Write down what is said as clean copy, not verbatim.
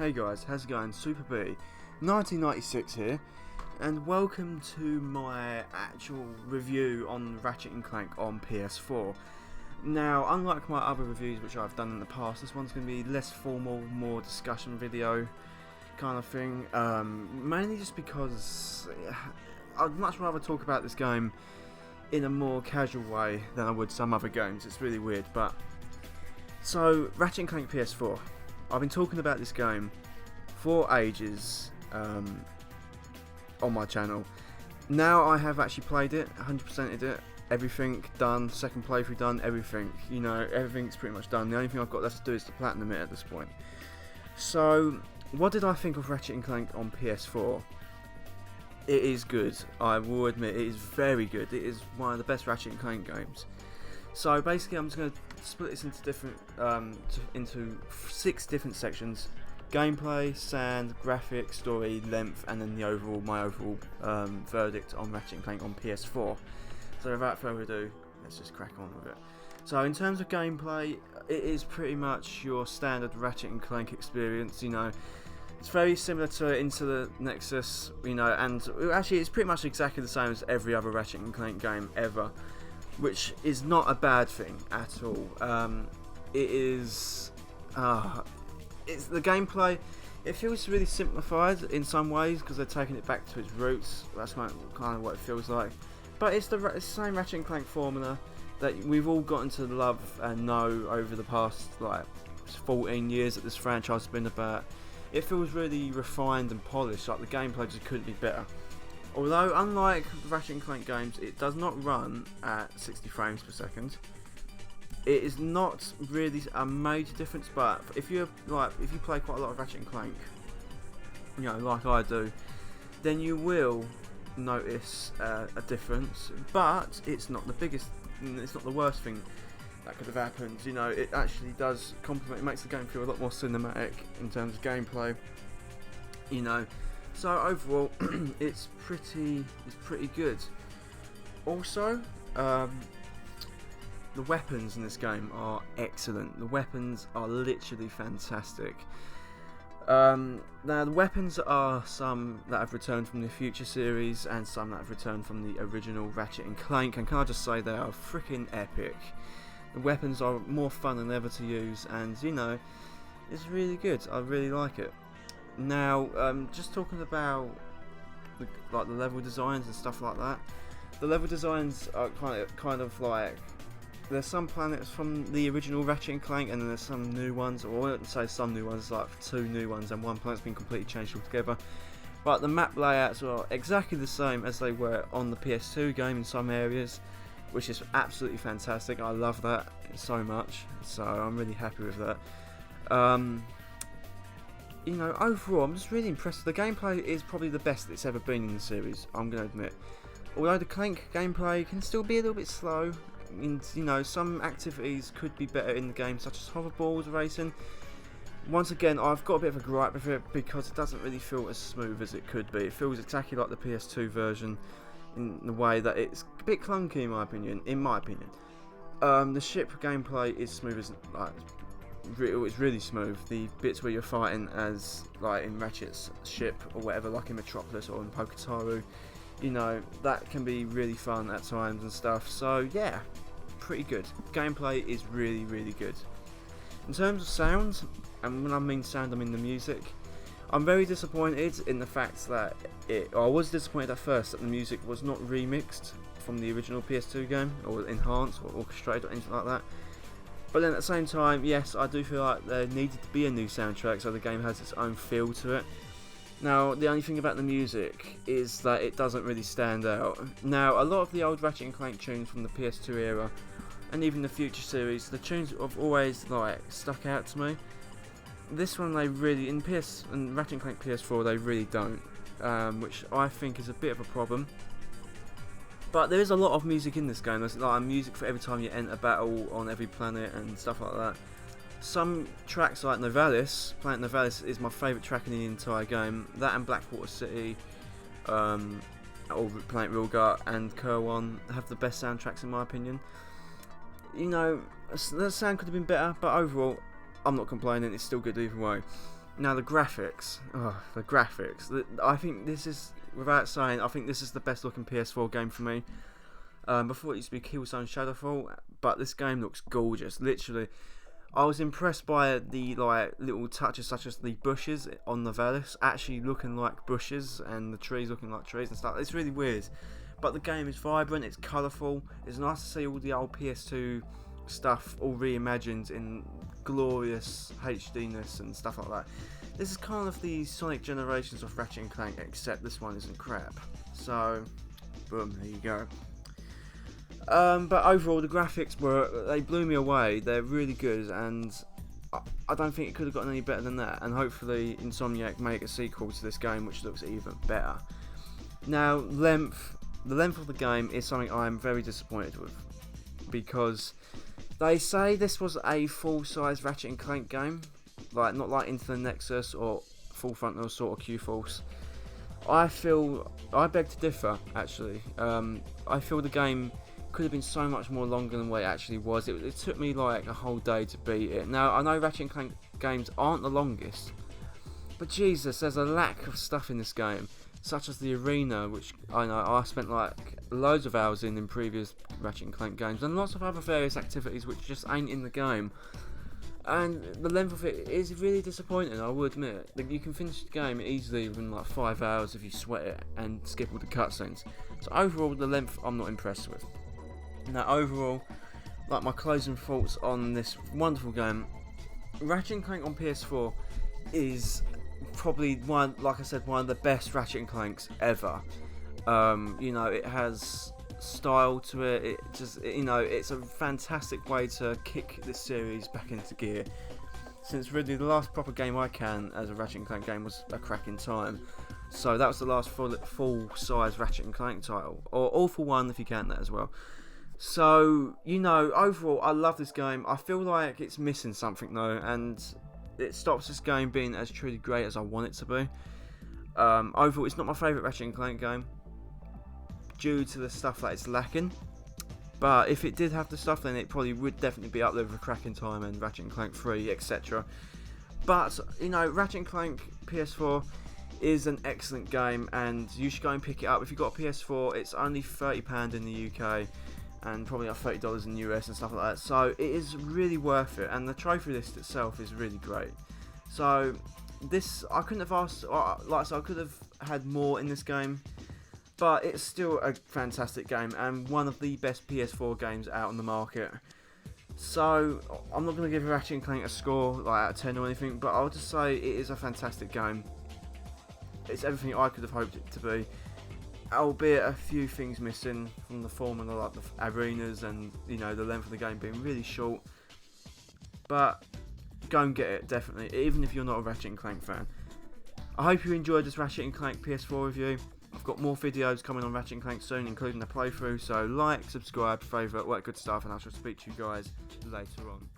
Hey guys, how's it going? Super B 1996 here, and welcome to my actual review on Ratchet and Clank on PS4. Now, unlike my other reviews which I've done in the past, this one's going to be less formal, more discussion video kind of thing, mainly just because I'd much rather talk about this game in a more casual way than I would some other games. It's really weird, but so Ratchet and Clank PS4. I've been talking about this game for ages on my channel. Now I have actually played it, 100%ed it, everything done, second playthrough done, everything. You know, everything's pretty much done. The only thing I've got left to do is to platinum it at this point. So, what did I think of Ratchet and Clank on PS4? It is good, I will admit, it is very good. It is one of the best Ratchet and Clank games. So basically I'm just going to split this into different, into 6 different sections: gameplay, sound, graphics, story, length, and then my overall verdict on Ratchet and Clank on PS4. So without further ado, let's just crack on with it. So in terms of gameplay, it is pretty much your standard Ratchet and Clank experience. You know, it's very similar to Into the Nexus, you know, and actually it's pretty much exactly the same as every other Ratchet and Clank game ever, which is not a bad thing at all. It's the gameplay. It feels really simplified in some ways because they're taking it back to its roots. That's kind of what it feels like. But it's the same Ratchet and Clank formula that we've all gotten to love and know over the past 14 years that this franchise has been about. It feels really refined and polished. Like, the gameplay just couldn't be better. Although, unlike the Ratchet and Clank games, it does not run at 60 frames per second. It is not really a major difference, but if you play quite a lot of Ratchet and Clank, you know, like I do, then you will notice a difference. But it's not the biggest, it's not the worst thing that could have happened. You know, it actually does complement. It makes the game feel a lot more cinematic in terms of gameplay. You know. So overall, it's pretty good. Also, the weapons in this game are excellent. The weapons are literally fantastic. Now, the weapons are some that have returned from the Future series and some that have returned from the original Ratchet and Clank. And can I just say, they are freaking epic. The weapons are more fun than ever to use, and you know, it's really good. I really like it. Now, just talking about the level designs and stuff like that. The level designs are kind of like, there's some planets from the original Ratchet and Clank, and then there's some new ones, or I wouldn't say some new ones, like 2 new ones, and one planet's been completely changed altogether. But the map layouts are exactly the same as they were on the PS2 game in some areas, which is absolutely fantastic. I love that so much, so I'm really happy with that. You know, overall, I'm just really impressed. The gameplay is probably the best it's ever been in the series, I'm going to admit. Although the Clank gameplay can still be a little bit slow, and you know, some activities could be better in the game, such as hoverboard racing. Once again, I've got a bit of a gripe with it because it doesn't really feel as smooth as it could be. It feels exactly like the PS2 version in the way that it's a bit clunky, in my opinion. The ship gameplay is smooth as it's really smooth. The bits where you're fighting as like in Ratchet's ship or whatever, like in Metropolis or in Poketaru, you know, that can be really fun at times and stuff. So yeah, pretty good. Gameplay is really good. In terms of sound, and when I mean sound, I mean the music, I'm very disappointed in the fact that I was disappointed at first that the music was not remixed from the original PS2 game, or enhanced or orchestrated or anything like that. But then at the same time, yes, I do feel like there needed to be a new soundtrack so the game has its own feel to it. Now, the only thing about the music is that it doesn't really stand out. Now, a lot of the old Ratchet and Clank tunes from the PS2 era, and even the Future series, the tunes have always stuck out to me. This one, they really, in Ratchet and Clank PS4, they really don't, which I think is a bit of a problem. But there is a lot of music in this game. There's music for every time you enter battle on every planet and stuff like that. Some tracks like Novalis, Planet Novalis is my favourite track in the entire game. That and Blackwater City, or Planet Rilgar and Kerwan have the best soundtracks in my opinion. You know, the sound could have been better, but overall, I'm not complaining, it's still good either way. Now the graphics, I think this is, without saying, I think this is the best looking PS4 game for me. Before it used to be Killzone Shadowfall, but this game looks gorgeous. Literally, I was impressed by the little touches, such as the bushes on the Valus actually looking like bushes, and the trees looking like trees and stuff. It's really weird, but the game is vibrant. It's colourful. It's nice to see all the old PS2 stuff all reimagined in glorious HDness and stuff like that. This is kind of the Sonic generations of Ratchet and Clank, except this one isn't crap. So, boom, there you go. But overall, the graphics they blew me away. They're really good, and I don't think it could have gotten any better than that. And hopefully, Insomniac make a sequel to this game, which looks even better. Now, the length of the game is something I'm very disappointed with, because they say this was a full-size Ratchet and Clank game, not like Into the Nexus or Full Frontal Assault or Q-Force. I beg to differ, actually. I feel the game could have been so much more longer than what it actually was. It took me like a whole day to beat it. Now, I know Ratchet and Clank games aren't the longest, but Jesus, there's a lack of stuff in this game, such as the arena, which I know I spent like loads of hours in previous Ratchet and Clank games, and lots of other various activities which just ain't in the game. And the length of it is really disappointing, I will admit. You can finish the game easily within like 5 hours if you sweat it and skip all the cutscenes. So overall, the length I'm not impressed with. Now overall, like my closing thoughts on this wonderful game, Ratchet and Clank on PS4 is probably one of the best Ratchet and Clanks ever. It has style to it. It's a fantastic way to kick this series back into gear. Since really the last proper game I can as a Ratchet and Clank game was A Crack in Time. So that was the last full-size Ratchet and Clank title, or All for One if you count that as well. So, overall, I love this game. I feel like it's missing something though, and it stops this game being as truly great as I want it to be. Overall, it's not my favourite Ratchet and Clank game, due to the stuff that it's lacking. But if it did have the stuff, then it probably would definitely be up there with A Crack in Time and Ratchet and Clank 3, etc. But, Ratchet and Clank PS4 is an excellent game, and you should go and pick it up. If you've got a PS4, it's only £30 in the UK, and probably like $30 in the US and stuff like that. So it is really worth it, and the trophy list itself is really great. So this, I couldn't have asked, I could have had more in this game, but it's still a fantastic game and one of the best PS4 games out on the market. So I'm not going to give Ratchet and Clank a score out of 10 or anything, but I'll just say it is a fantastic game. It's everything I could have hoped it to be, albeit a few things missing from the formula, like the arenas and the length of the game being really short. But go and get it, definitely, even if you're not a Ratchet and Clank fan. I hope you enjoyed this Ratchet and Clank PS4 review. I've got more videos coming on Ratchet and Clank soon, including the playthrough, so like, subscribe, favourite, all that good stuff, and I shall speak to you guys later on.